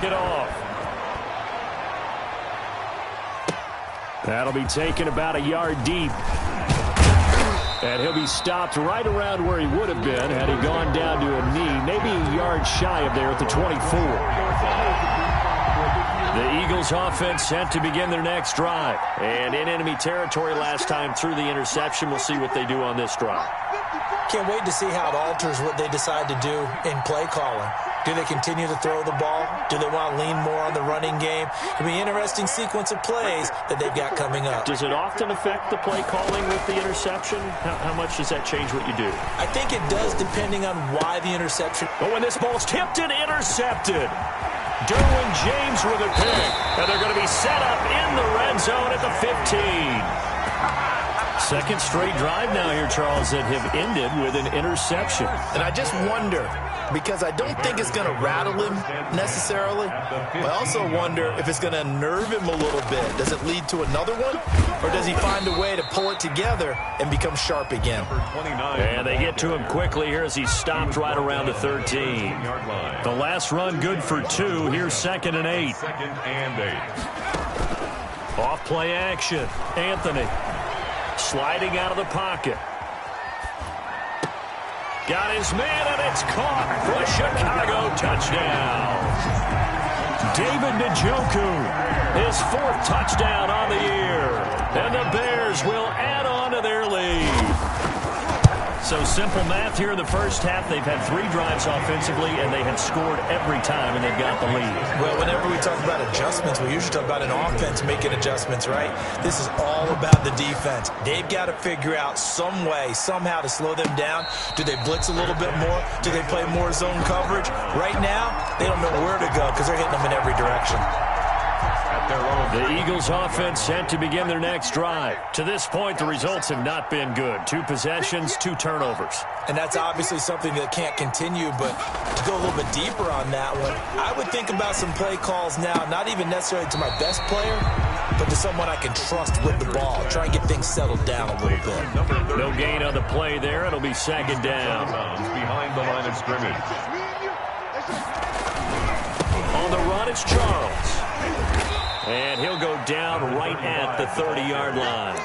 it off. That'll be taken about a yard deep. And he'll be stopped right around where he would have been had he gone down to a knee, maybe a yard shy of there at the 24. The Eagles offense set to begin their next drive. And in enemy territory last time through the interception. We'll see what they do on this drive. Can't wait to see how it alters what they decide to do in play calling. Do they continue to throw the ball? Do they want to lean more on the running game? It'll be an interesting sequence of plays that they've got coming up. Does it often affect the play calling with the interception? How much does that change what you do? I think it does, depending on why the interception. But when this ball's tipped and intercepted, Derwin James with a pick. And they're going to be set up in the red zone at the 15. Second straight drive now here, Charles, that have ended with an interception. And I just wonder, because I don't think it's going to rattle him necessarily, but I also wonder if it's going to unnerve him a little bit. Does it lead to another one? Or does he find a way to pull it together and become sharp again? And they get to him quickly here as he's stopped right around the 13. The last run good for 2. Here's 2nd and 8. Off play action. Anthony sliding out of the pocket. Got his man, and it's caught for a Chicago touchdown. David Njoku, his 4th touchdown on the year. And the Bears will add on to their lead. So simple math here in the first half. They've had 3 drives offensively, and they have scored every time, and they've got the lead. Well, whenever we talk about adjustments, we usually talk about an offense making adjustments, right? This is all about the defense. They've got to figure out some way, somehow to slow them down. Do they blitz a little bit more? Do they play more zone coverage? Right now, they don't know where to go because they're hitting them in every direction. The Eagles offense set to begin their next drive. To this point, the results have not been good. 2 possessions, 2 turnovers. And that's obviously something that can't continue, but to go a little bit deeper on that one, I would think about some play calls now, not even necessarily to my best player, but to someone I can trust with the ball. Try and get things settled down a little bit. No gain on the play there. It'll be 2nd down. Behind the line of scrimmage. On the run, it's Charles. And he'll go down right at the 30-yard line.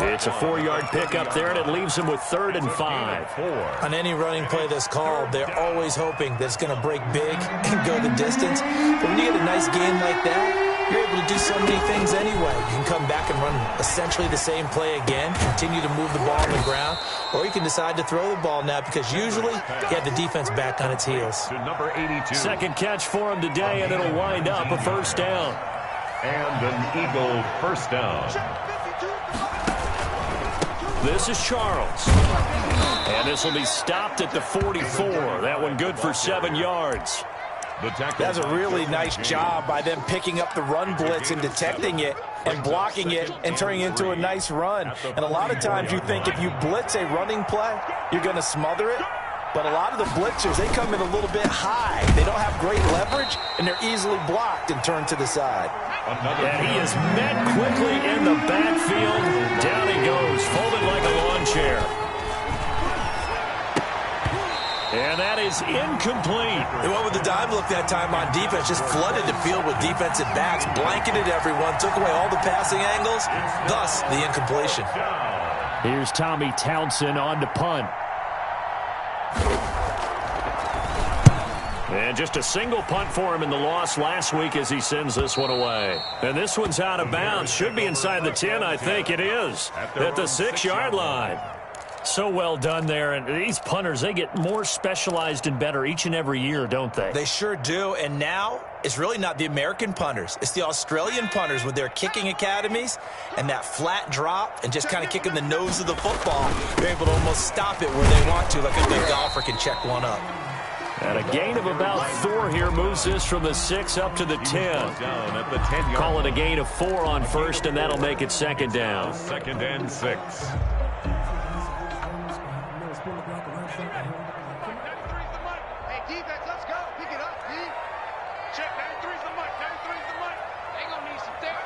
It's a 4-yard pickup there, and it leaves him with 3rd and 5. On any running play that's called, they're always hoping that it's going to break big and go the distance. But when you get a nice gain like that, you're able to do so many things anyway. You can come back and run essentially the same play again, continue to move the ball on the ground, or you can decide to throw the ball now because usually you have the defense back on its heels. Number 82. Second catch for him today, and it'll wind up a 1st down. And an Eagle 1st down. This is Charles. And this will be stopped at the 44. That one good for 7 yards. That's a really nice job by them picking up the run blitz and detecting it and blocking it and turning it into a nice run. And a lot of times you think if you blitz a running play, you're going to smother it. But a lot of the blitzers, they come in a little bit high. They don't have great leverage, and they're easily blocked and turned to the side. And he is met quickly in the backfield. Down he goes, folded like a lawn chair. And that is incomplete. They went with the dime look that time on defense, just flooded the field with defensive backs, blanketed everyone, took away all the passing angles, thus the incompletion. Here's Tommy Townsend on to punt. And just a single punt for him in the loss last week as he sends this one away. And this one's out of bounds. Should be inside the 10, I think it is, at the 6-yard line. So well done there. And these punters, they get more specialized and better each and every year, don't they? They sure do. And now it's really not the American punters. It's the Australian punters with their kicking academies and that flat drop and just kind of kicking the nose of the football. They're able to almost stop it where they want to, like a good golfer can check one up. And a gain of about 4 here moves this from the 6 up to the 10. Call it a gain of 4 on 1st, and that'll make it 2nd down. 2nd and 6. Hey, defense, let's go. Pick it up, D. Check, 93's the mic. 93's the mic. They gonna need some dairy.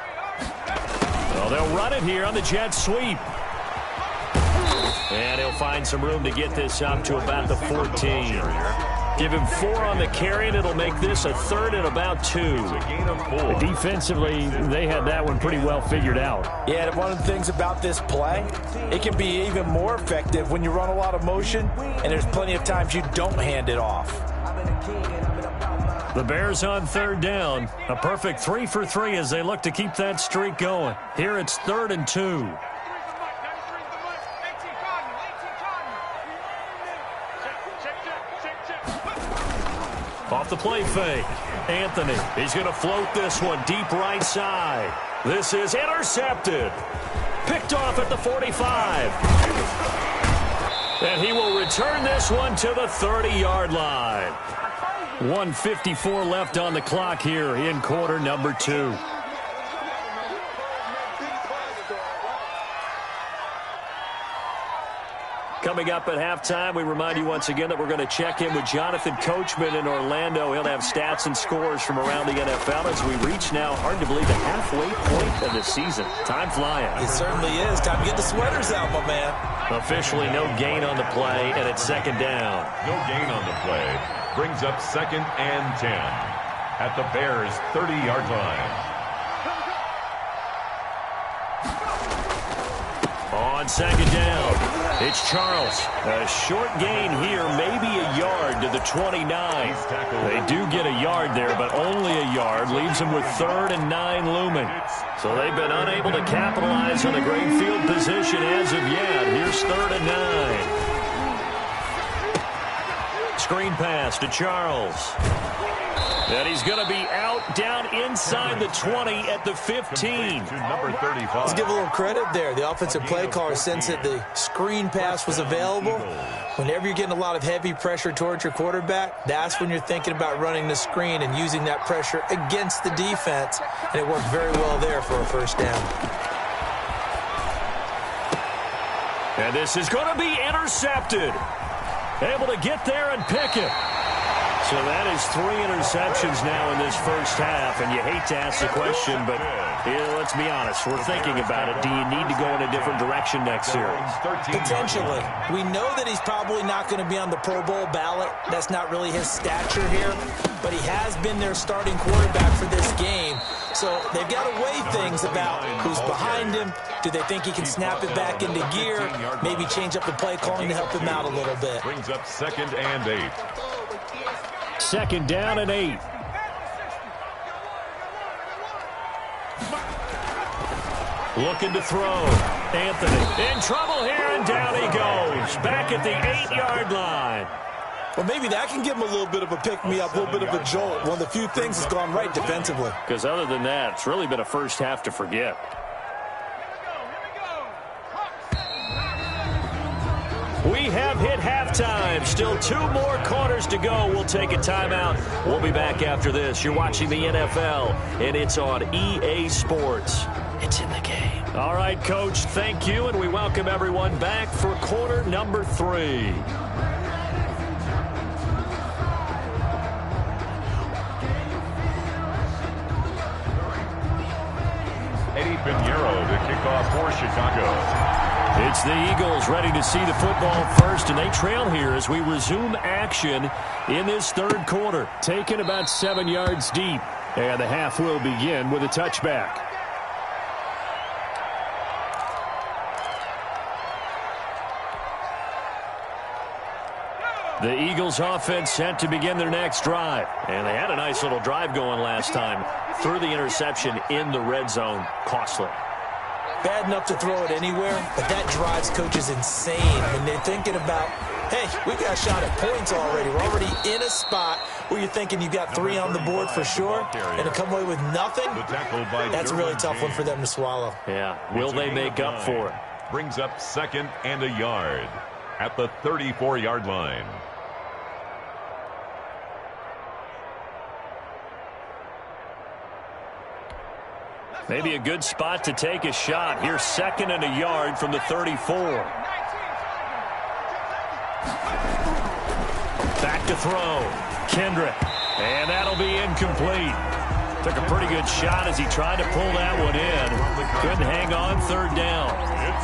Well, they'll run it here on the jet sweep. And he'll find some room to get this up to about the 14. Give him 4 on the carry, and it'll make this a 3rd and about 2. Defensively, they had that one pretty well figured out. Yeah, and one of the things about this play, it can be even more effective when you run a lot of motion, and there's plenty of times you don't hand it off. The Bears on 3rd down. A perfect 3 for 3 as they look to keep that streak going. Here it's 3rd and 2. Off the play fake. Anthony, he's going to float this one deep right side. This is intercepted. Picked off at the 45. And he will return this one to the 30-yard line. 1:54 left on the clock here in quarter number 2. Coming up at halftime, we remind you once again that we're going to check in with Jonathan Coachman in Orlando. He'll have stats and scores from around the NFL as we reach now, hard to believe, the halfway point of the season. Time flying. It certainly is. Time to get the sweaters out, my man. Officially no gain on the play, and it's 2nd down. No gain on the play. Brings up 2nd and 10 at the Bears' 30-yard line. On 2nd down, it's Charles. A short gain here, maybe a yard to the 29. They do get a yard there, but only a yard. Leaves them with 3rd and 9 looming. So they've been unable to capitalize on a great field position as of yet. Here's 3rd and 9. Screen pass to Charles. And he's going to be out down inside the 20 at the 15. Number 35. Let's give a little credit there. The offensive play caller, since that the screen pass was available, whenever you're getting a lot of heavy pressure towards your quarterback, that's when you're thinking about running the screen and using that pressure against the defense. And it worked very well there for a 1st down. And this is going to be intercepted. Able to get there and pick it. So that is 3 interceptions now in this first half, and you hate to ask the question, but let's be honest, we're thinking about it. Do you need to go in a different direction next series? Potentially. We know that he's probably not going to be on the Pro Bowl ballot. That's not really his stature here, but he has been their starting quarterback for this game. So they've got to weigh things about who's behind him. Do they think he can snap it back into gear? Maybe change up the play calling to help him out a little bit. Brings up 2nd and 8. 2nd down and 8. Looking to throw. Anthony in trouble here, and down he goes. Back at the 8-yard line. Well, maybe that can give him a little bit of a pick-me-up, a little bit of a jolt. One of the few things that's gone right defensively. Because other than that, it's really been a first half to forget. We have hit halftime. Still 2 more quarters to go. We'll take a timeout. We'll be back after this. You're watching the NFL, and it's on EA Sports. It's in the game. All right, Coach, thank you, and we welcome everyone back for quarter number 3. Eddie Pinheiro to kick off for Chicago. It's the Eagles ready to see the football first, and they trail here as we resume action in this 3rd quarter. Taken about 7 yards deep, and the half will begin with a touchback. The Eagles offense set to begin their next drive, and they had a nice little drive going last time. Threw the interception in the red zone. Costly. Bad enough to throw it anywhere, but that drives coaches insane when they're thinking about, hey, we've got a shot at points already. We're already in a spot where you're thinking you've got 3 on the board for sure, and to come away with nothing, that's a really tough one for them to swallow. Yeah, will they make up for it? Brings up 2nd and a yard at the 34-yard line. Maybe a good spot to take a shot. Here's 2nd and a yard from the 34. Back to throw. Kendrick. And that'll be incomplete. Took a pretty good shot as he tried to pull that one in. Couldn't hang on third down.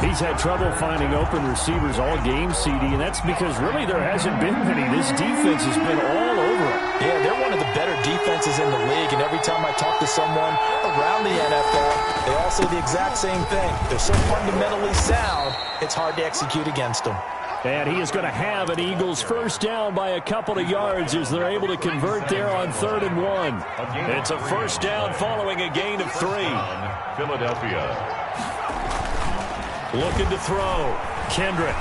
He's had trouble finding open receivers all game, CD, and that's because really there hasn't been many. This defense has been all over it. Yeah, they're one of the better defenses in the league, and every time I talk to someone around the NFL, they all say the exact same thing. They're so fundamentally sound, it's hard to execute against them. And he is going to have an Eagles first down by a couple of yards as they're able to convert there on 3rd and 1. It's a first down following a gain of 3. Philadelphia. Looking to throw. Kendrick.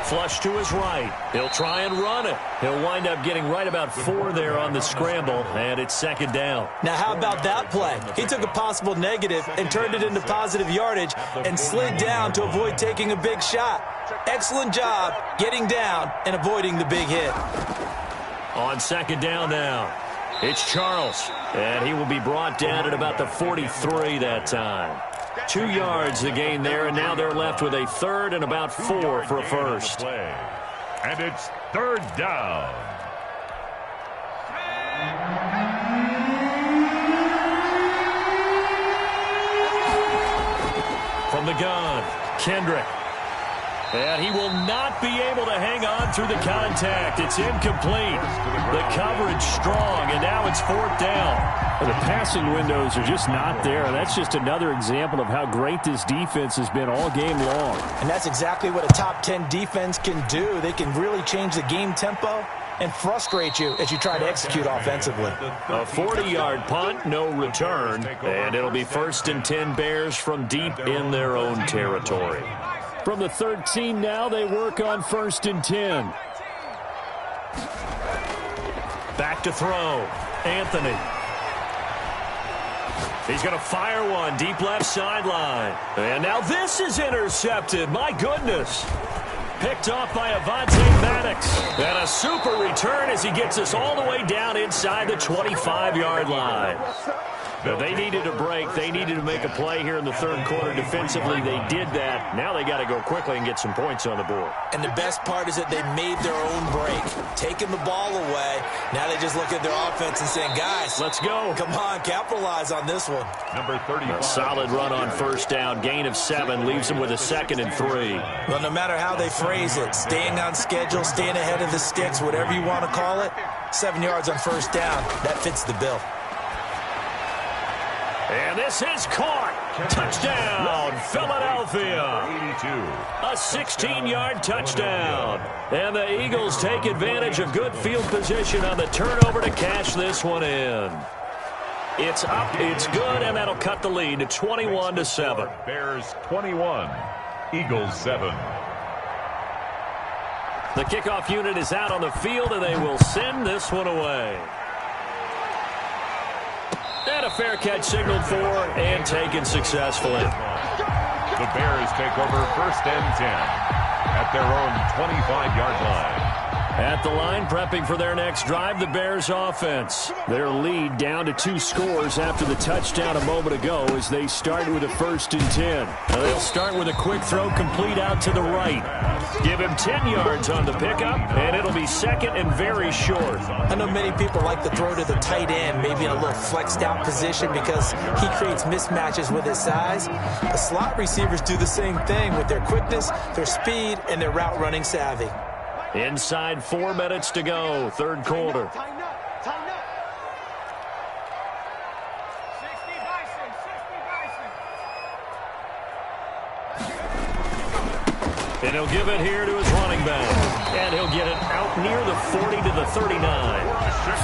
Flush to his right. He'll try and run it. He'll wind up getting right about 4 there on the scramble, and it's 2nd down. Now, how about that play? He took a possible negative and turned it into positive yardage and slid down to avoid taking a big shot. Excellent job getting down and avoiding the big hit. On 2nd down now, it's Charles, and he will be brought down at about the 43 that time. 2 yards the gain there, and now they're left with a 3rd and about 4 for a first. And it's 3rd down. From the gun, Kendrick. And he will not be able to hang on through the contact. It's incomplete. The coverage strong, and now it's 4th down. The passing windows are just not there. That's just another example of how great this defense has been all game long. And that's exactly what a top 10 defense can do. They can really change the game tempo and frustrate you as you try to execute offensively. A 40-yard punt, no return, and it'll be 1st and 10 Bears from deep in their own territory. From the 13 now, they work on 1st and 10. Back to throw. Anthony. He's going to fire one deep left sideline. And now this is intercepted. My goodness. Picked off by Avonte Maddox. And a super return as he gets us all the way down inside the 25-yard line. Now, they needed a break. They needed to make a play here in the 3rd quarter. Defensively, they did that. Now they got to go quickly and get some points on the board. And the best part is that they made their own break, taking the ball away. Now they just look at their offense and saying, guys, let's go. Come on, capitalize on this one. Number 35. A solid run on 1st down. Gain of 7 leaves them with a 2nd and 3. Well, no matter how they phrase it, staying on schedule, staying ahead of the sticks, whatever you want to call it, 7 yards on 1st down, that fits the bill. And this is caught. Touchdown, Philadelphia. A 16-yard touchdown. And the Eagles take advantage of good field position on the turnover to cash this one in. It's up, it's good, and that'll cut the lead to 21-7. Bears 21, Eagles 7. The kickoff unit is out on the field, and they will send this one away. And a fair catch signaled for and taken successfully. The Bears take over 1st and 10 at their own 25-yard line. At the line, prepping for their next drive, the Bears offense. Their lead down to 2 scores after the touchdown a moment ago as they start with a 1st and 10. Now they'll start with a quick throw complete out to the right. Give him 10 yards on the pickup, and it'll be 2nd and very short. I know many people like to throw to the tight end, maybe in a little flexed out position because he creates mismatches with his size. The slot receivers do the same thing with their quickness, their speed, and their route running savvy. Inside 4 minutes to go, 3rd quarter. And he'll give it here to his running back. And he'll get it out near the 40 to the 39.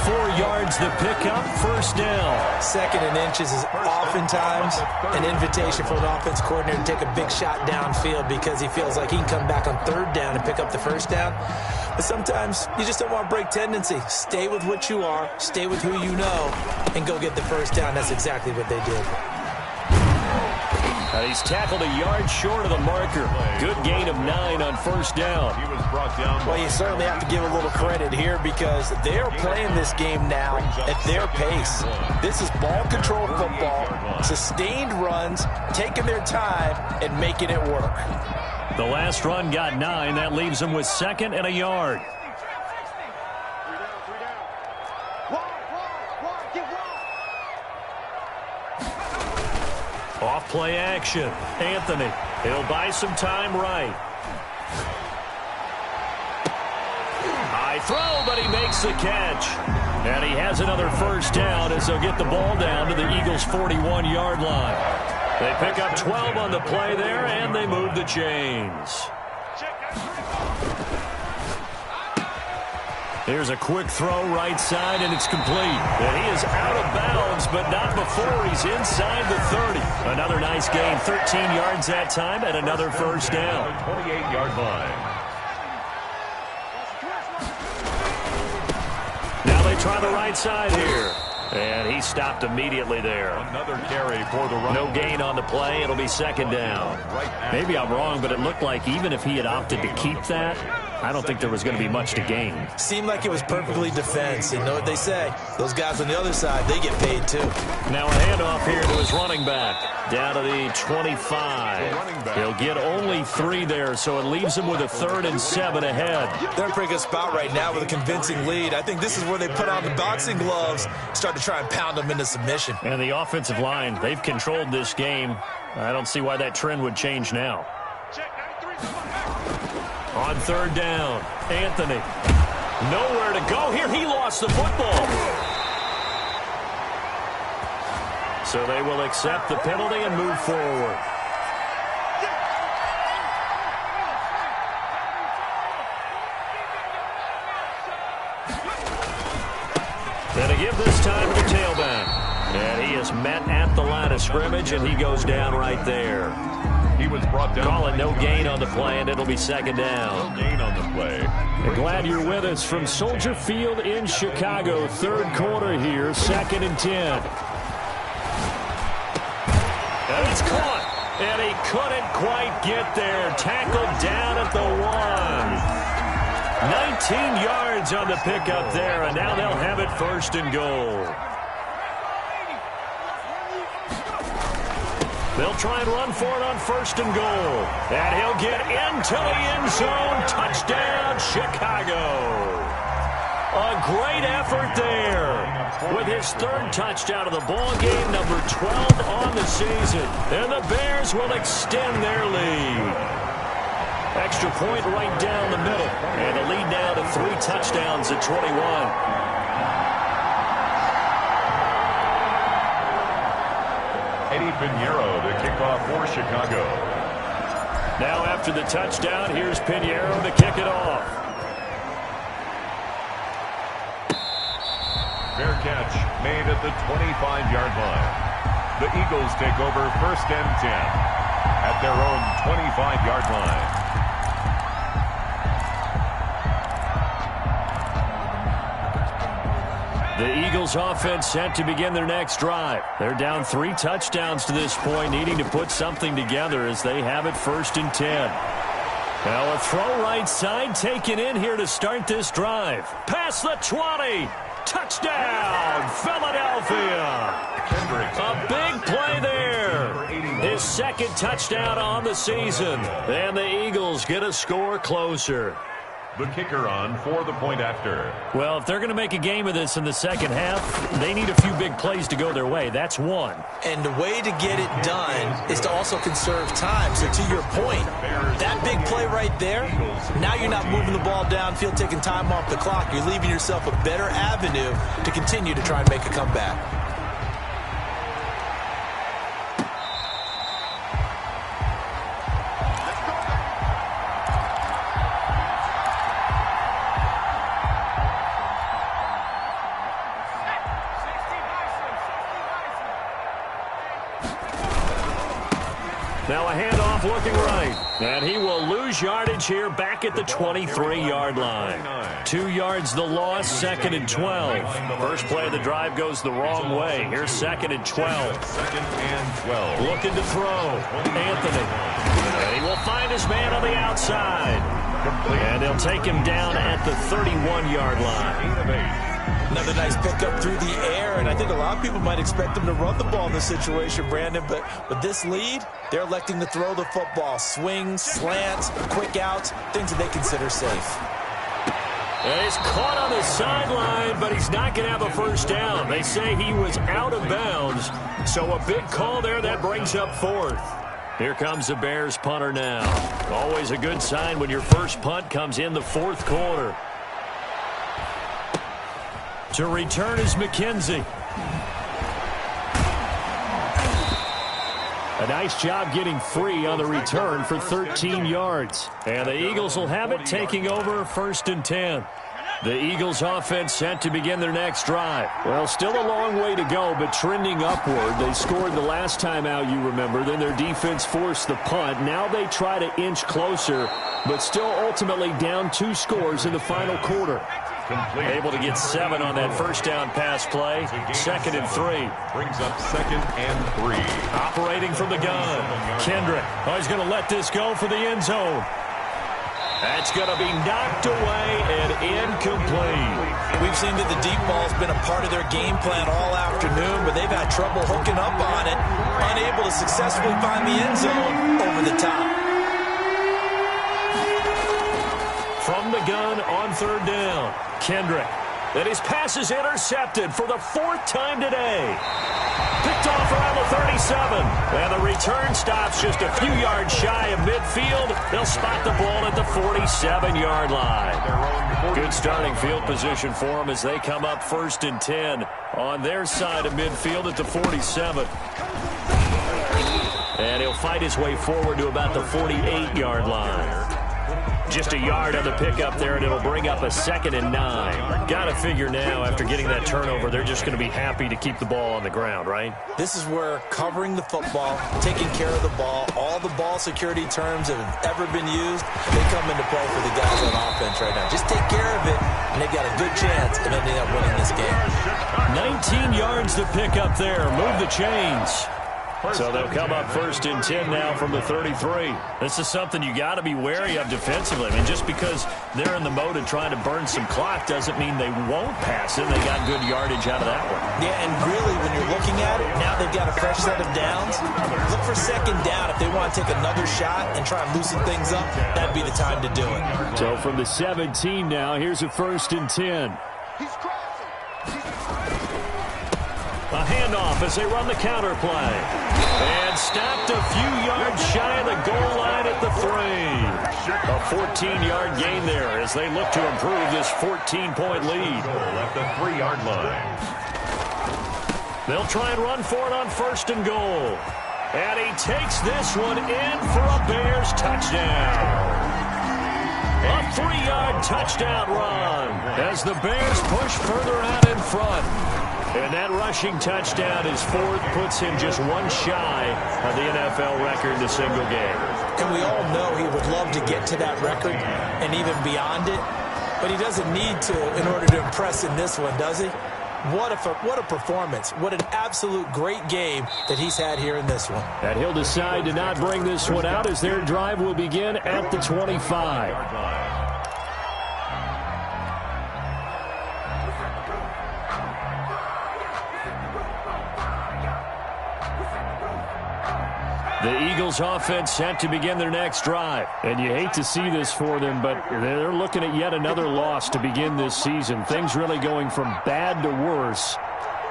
4 yards the pickup, 1st down. 2nd and inches is oftentimes an invitation for an offense coordinator to take a big shot downfield because he feels like he can come back on 3rd down and pick up the 1st down. But sometimes you just don't want to break tendency. Stay with what you are, stay with who you know, and go get the 1st down. That's exactly what they did. He's tackled a yard short of the marker. Good gain of 9 on 1st down. He was brought down. Well, you certainly have to give a little credit here because they're playing this game now at their pace. This is ball control football, sustained runs, taking their time, and making it work. The last run got 9. That leaves them with 2nd and a yard. Off play action. Anthony. He'll buy some time right. High throw, but he makes the catch. And he has another first down as they'll get the ball down to the Eagles' 41-yard line. They pick up 12 on the play there, and they move the chains. Here's a quick throw right side, and it's complete. And he is out of bounds, but not before he's inside the 30. Another nice gain, 13 yards that time, and another first down. 28-yard line. Now they try the right side here. And he stopped immediately there. Another carry for the run. No gain on the play. It'll be second down. Maybe I'm wrong, but it looked like even if he had opted to keep that, I don't think there was going to be much to gain. Seemed like it was perfectly defense. You know what they say? Those guys on the other side, they get paid too. Now a handoff here to his running back. Down to the 25. He'll get only 3 there, so it leaves him with a 3rd and 7 ahead. They're in a pretty good spot right now with a convincing lead. I think this is where they put on the boxing gloves, start to try and pound them into submission. And the offensive line, they've controlled this game. I don't see why that trend would change now. On 3rd down, Anthony. Nowhere to go here. He lost the football. So they will accept the penalty and move forward. And a give this time to the tailback. And he is met at the line of scrimmage, and he goes down right there. He was brought down. Call it no gain on the play, and it'll be second down. No gain on the play. We're glad you're with us from Soldier Field in Chicago. 3rd quarter here, 2nd and 10. And it's caught, and he couldn't quite get there. Tackled down at the 1. 19 yards on the pickup there, and now they'll have it 1st and goal. They'll try and run for it on 1st and goal. And he'll get into the end zone. Touchdown, Chicago. A great effort there with his 3rd touchdown of the ball game, number 12 on the season. And the Bears will extend their lead. Extra point right down the middle. And a lead now to 3 touchdowns at 21. Eddie Pinheiro to kick off for Chicago. Now after the touchdown, here's Pinheiro to kick it off. Fair catch made at the 25-yard line. The Eagles take over 1st and 10 at their own 25-yard line. The Eagles offense set to begin their next drive. They're down 3 touchdowns to this point, needing to put something together as they have it 1st and 10. Now a throw right side taken in here to start this drive. Past the 20. Touchdown, Philadelphia. A big play there. His 2nd touchdown on the season. And the Eagles get a score closer. The kicker on for the point after. Well, if they're going to make a game of this in the second half, they need a few big plays to go their way. That's one. And the way to get it done is to also conserve time. So to your point, that big play right there, now you're not moving the ball downfield, taking time off the clock. You're leaving yourself a better avenue to continue to try and make a comeback. Now a handoff looking right. And he will lose yardage here back at the 23-yard line. 2 yards the loss, 2nd and 12. First play of the drive goes the wrong way. Here's 2nd and 12. 2nd and 12. Looking to throw. Anthony. And he will find his man on the outside. And they'll take him down at the 31-yard line. Another nice pickup through the air, and I think a lot of people might expect them to run the ball in this situation, Brandon, but with this lead, they're electing to throw the football. Swings, slants, quick outs, things that they consider safe. And he's caught on the sideline, but he's not going to have a first down. They say he was out of bounds, So a big call there that brings up fourth. Here comes the Bears punter now. Always a good sign when your first punt comes in the fourth quarter. To return is McKenzie. A nice job getting free on the return for 13 yards. And the Eagles will have it, taking over 1st and 10. The Eagles offense set to begin their next drive. Well, still a long way to go, but trending upward. They scored the last time out, you remember. Then their defense forced the punt. Now they try to inch closer, but still ultimately down 2 scores in the final quarter. Able to get 7 on that first down pass play. 2nd and 3. Brings up 2nd and 3. Operating from the gun. Kendrick. Oh, he's going to let this go for the end zone. That's going to be knocked away and incomplete. We've seen that the deep ball's been a part of their game plan all afternoon, but they've had trouble hooking up on it, unable to successfully find the end zone over the top. From the gun on 3rd down, Kendrick. And his pass is intercepted for the 4th time today. Picked off around the 37. And the return stops just a few yards shy of midfield. They'll spot the ball at the 47-yard line. Good starting field position for them as they come up 1st and 10 on their side of midfield at the 47. And he'll fight his way forward to about the 48-yard line. Just a yard on the pickup there, and it'll bring up a 2nd and 9. Got to figure now, after getting that turnover, they're just going to be happy to keep the ball on the ground, right? This is where covering the football, taking care of the ball, all the ball security terms that have ever been used, they come into play for the guys on offense right now. Just take care of it, and they've got a good chance of ending up winning this game. 19 yards to pick up there. Move the chains. So they'll come up 1st and 10 now from the 33. This is something you got to be wary of defensively. I mean, just because they're in the mode of trying to burn some clock doesn't mean they won't pass it. They got good yardage out of that one. Yeah, and really, when you're looking at it, now they've got a fresh set of downs. Look for 2nd down. If they want to take another shot and try and loosen things up, that'd be the time to do it. So from the 17 now, here's a 1st and 10. A handoff as they run the counter play. And stopped a few yards shy of the goal line at the 3. A 14-yard gain there as they look to improve this 14-point lead. At the 3-yard line. They'll try and run for it on 1st and goal. And he takes this one in for a Bears touchdown. A 3-yard touchdown run as the Bears push further out in front. And that rushing touchdown is 4th, puts him just one shy of the NFL record in a single game. And we all know he would love to get to that record and even beyond it, but he doesn't need to in order to impress in this one, does he? What a performance. What an absolute great game that he's had here in this one. And he'll decide to not bring this one out as their drive will begin at the 25. The Eagles offense set to begin their next drive. And you hate to see this for them, but they're looking at yet another loss to begin this season. Things really going from bad to worse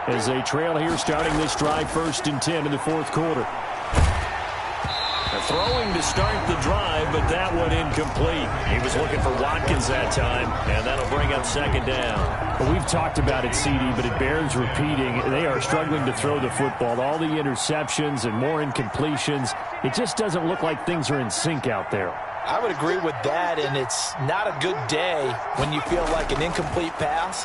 as they trail here starting this drive 1st and 10 in the 4th quarter. Throwing to start the drive, but that one incomplete. He was looking for Watkins that time, and that'll bring up 2nd down. Well, we've talked about it, CD, but it bears repeating. They are struggling to throw the football. All the interceptions and more incompletions. It just doesn't look like things are in sync out there. I would agree with that, and it's not a good day when you feel like an incomplete pass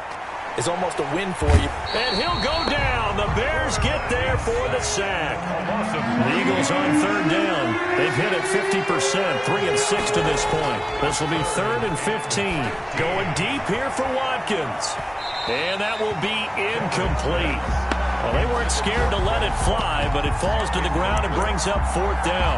is almost a win for you. And he'll go down. The Bears get there for the sack. The Eagles on 3rd down. They've hit it 50%, 3 of 6 to this point. This will be 3rd and 15. Going deep here for Watkins. And that will be incomplete. Well, they weren't scared to let it fly, but it falls to the ground and brings up 4th down.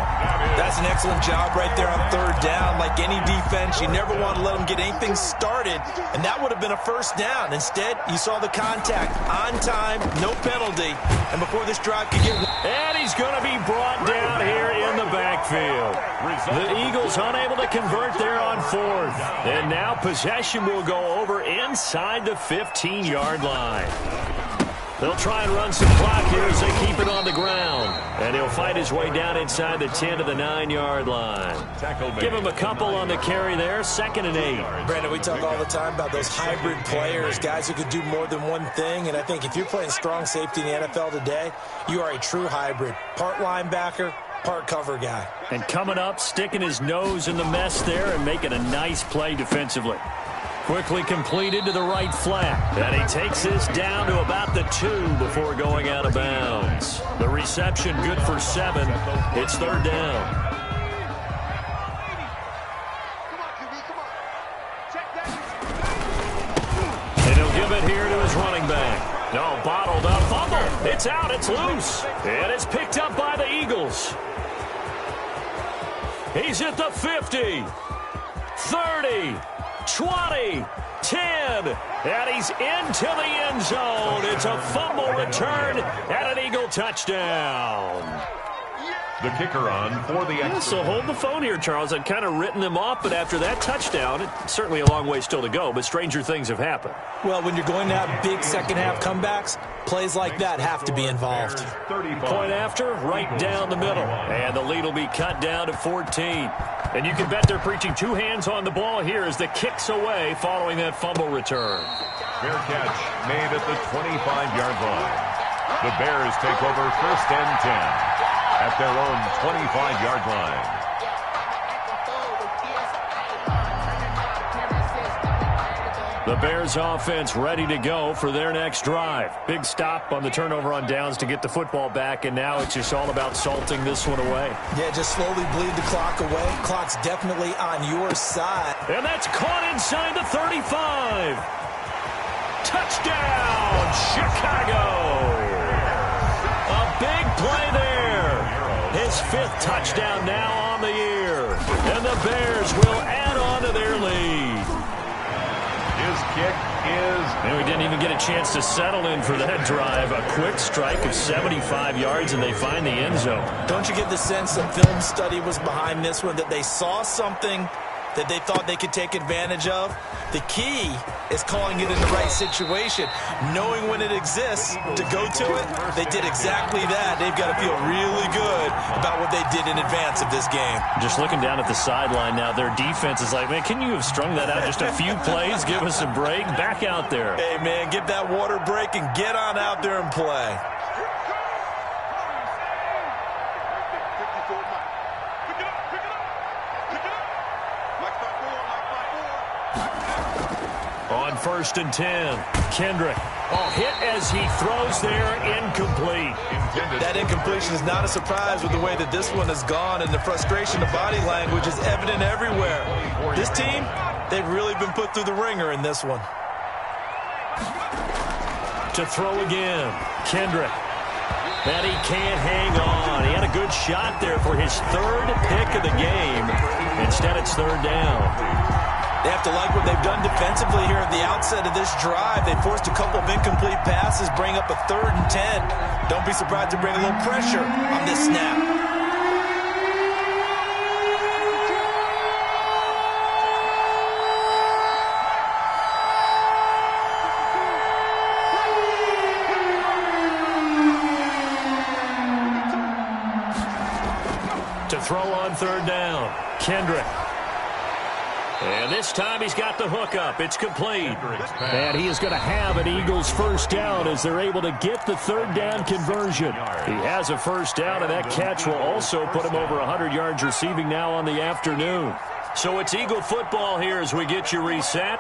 That's an excellent job right there on 3rd down. Like any defense, you never want to let them get anything started, and that would have been a 1st down. Instead, you saw the contact on time, no penalty, and before this drive could get... And he's going to be brought down here in the backfield. The Eagles unable to convert there on 4th. And now possession will go over inside the 15-yard line. They'll try and run some clock here as they keep it on the ground. And he'll fight his way down inside the 10 to the 9-yard line. Give him a couple on the carry there, 2nd and 8. Brandon, we talk all the time about those hybrid players, guys who could do more than one thing. And I think if you're playing strong safety in the NFL today, you are a true hybrid. Part linebacker, part cover guy. And coming up, sticking his nose in the mess there and making a nice play defensively. Quickly completed to the right flat. And he takes this down to about the 2 before going out of bounds. The reception good for 7. It's 3rd down. And he'll give it here to his running back. No, bottled up. Fumble. It's out. It's loose. And it's picked up by the Eagles. He's at the 50. 30. 20, 10, and he's into the end zone. It's a fumble return and an Eagle touchdown. The kicker on for the extra. So hold the phone here, Charles. I've kind of written them off, but after that touchdown, it's certainly a long way still to go, but stranger things have happened. Well, when you're going to have big second-half comebacks, plays like that have to be involved. Point after, right down the middle. And the lead will be cut down to 14. And you can bet they're preaching 2 hands on the ball here as the kick's away following that fumble return. Fair catch made at the 25-yard line. The Bears take over 1st and 10 at their own 25-yard line. The Bears offense ready to go for their next drive. Big stop on the turnover on downs to get the football back, and now it's just all about salting this one away. Yeah, just slowly bleed the clock away. Clock's definitely on your side. And that's caught inside the 35. Touchdown, Chicago. A big play there. His 5th touchdown now on the year. And the Bears will add on to their lead. His kick is... And we didn't even get a chance to settle in for that drive. A quick strike of 75 yards, and they find the end zone. Don't you get the sense that film study was behind this one, that they saw something that they thought they could take advantage of? The key is calling it in the right situation, knowing when it exists to go to it. They did exactly that. They've got to feel really good about what they did in advance of this game. Just looking down at the sideline now, their defense is like, man, can you have strung that out just a few plays? Give us a break. Back out there. Hey, man, give that water break and get on out there and play. On 1st and 10, Kendrick. Oh, hit as he throws there, incomplete. That incompletion is not a surprise with the way that this one has gone, and the frustration of body language is evident everywhere. This team, they've really been put through the ringer in this one. To throw again, Kendrick. And he can't hang on. He had a good shot there for his 3rd pick of the game. Instead, it's 3rd down. They have to like what they've done defensively here at the outset of this drive. They forced a couple of incomplete passes, bring up a 3rd and 10. Don't be surprised to bring a little pressure on this snap. To throw on 3rd down, Kendrick. And this time he's got the hook up. It's complete. And he is going to have an Eagles 1st down as they're able to get the 3rd down conversion. He has a 1st down, and that catch will also put him over 100 yards receiving now on the afternoon. So it's Eagle football here as we get you reset.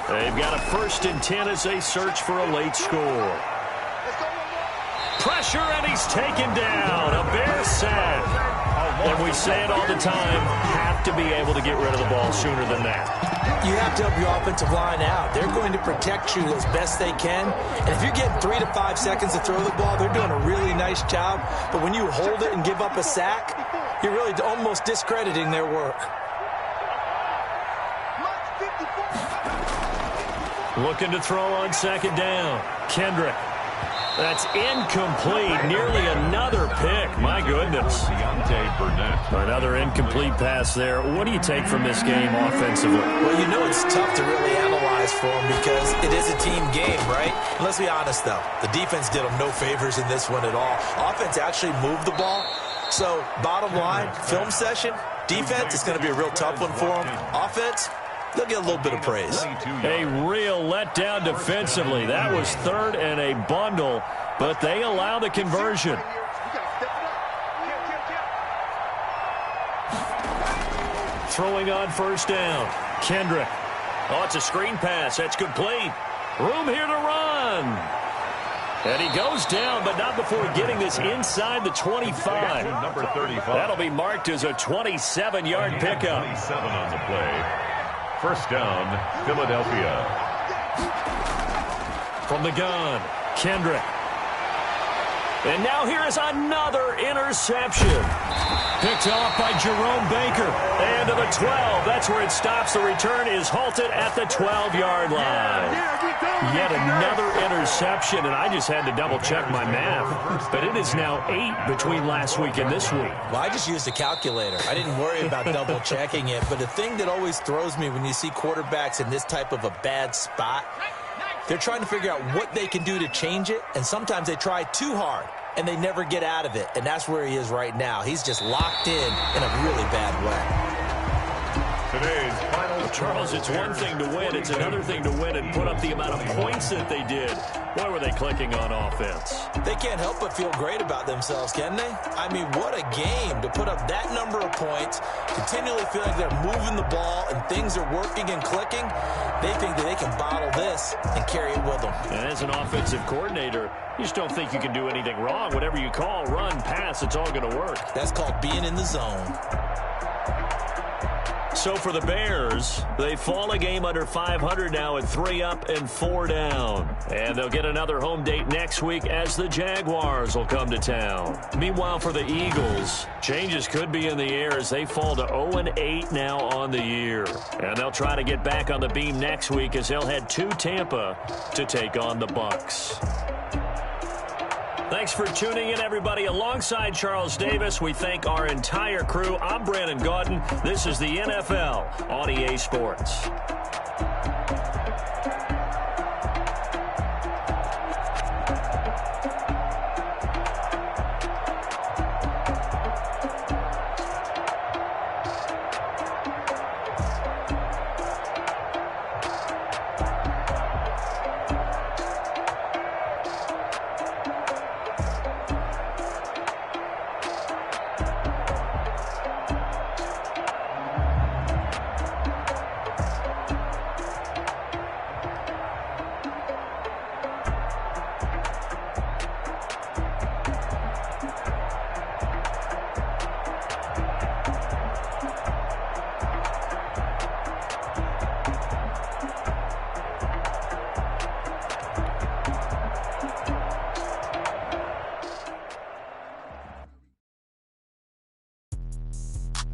They've got a 1st and 10 as they search for a late score. Pressure, and he's taken down. A Bear sack. And we say it all the time, have to be able to get rid of the ball sooner than that. You have to help your offensive line out. They're going to protect you as best they can. And if you're getting 3 to 5 seconds to throw the ball, they're doing a really nice job. But when you hold it and give up a sack, you're really almost discrediting their work. Looking to throw on 2nd down. Kendrick. That's incomplete. Nearly enough another pick. My goodness. Another incomplete pass there. What do you take from this game offensively? Well, you know it's tough to really analyze for them because it is a team game, right? And let's be honest, though. The defense did them no favors in this one at all. Offense actually moved the ball. So, bottom line, film session, defense is going to be a real tough one for them. Offense, they'll get a little bit of praise. A real letdown defensively. That was third and a bundle, but they allow the conversion. Throwing on first down. Kendrick. Oh, it's a screen pass. That's complete. Room here to run. And he goes down, but not before getting this inside the 25. Number 35. That'll be marked as a 27-yard pickup. 27 on the play. First down, Philadelphia. From the gun, Kendrick. And now here is another interception. Picked off by Jerome Baker. And to the 12. That's where it stops. The return is halted at the 12-yard line. Yet another interception, and I just had to double-check my math. But it is now 8 between last week and this week. Well, I just used a calculator. I didn't worry about double-checking it. But the thing that always throws me when you see quarterbacks in this type of a bad spot, they're trying to figure out what they can do to change it, and sometimes they try too hard, and they never get out of it. And that's where he is right now. He's just locked in a really bad way. Today's final. Charles, it's one thing to win. It's another thing to win and put up the amount of points that they did. Why were they clicking on offense? They can't help but feel great about themselves, can they? I mean, what a game to put up that number of points, continually feel like they're moving the ball and things are working and clicking. They think that they can bottle this and carry it with them. And as an offensive coordinator, you just don't think you can do anything wrong. Whatever you call, run, pass, it's all going to work. That's called being in the zone. So for the Bears, they fall a game under 500 now at 3 up and 4 down. And they'll get another home date next week as the Jaguars will come to town. Meanwhile, for the Eagles, changes could be in the air as they fall to 0-8 now on the year. And they'll try to get back on the beam next week as they'll head to Tampa to take on the Bucs. Thanks for tuning in, everybody. Alongside Charles Davis, we thank our entire crew. I'm Brandon Gaudin. This is the NFL on EA Sports.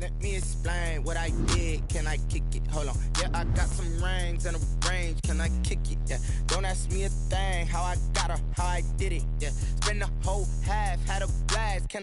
Let me explain what I did. Can I kick it? Hold on. Yeah, I got some rings and a range. Can I kick it? Yeah. Don't ask me a thing. How I got her, how I did it. Yeah. Spend the whole half, had a blast. Can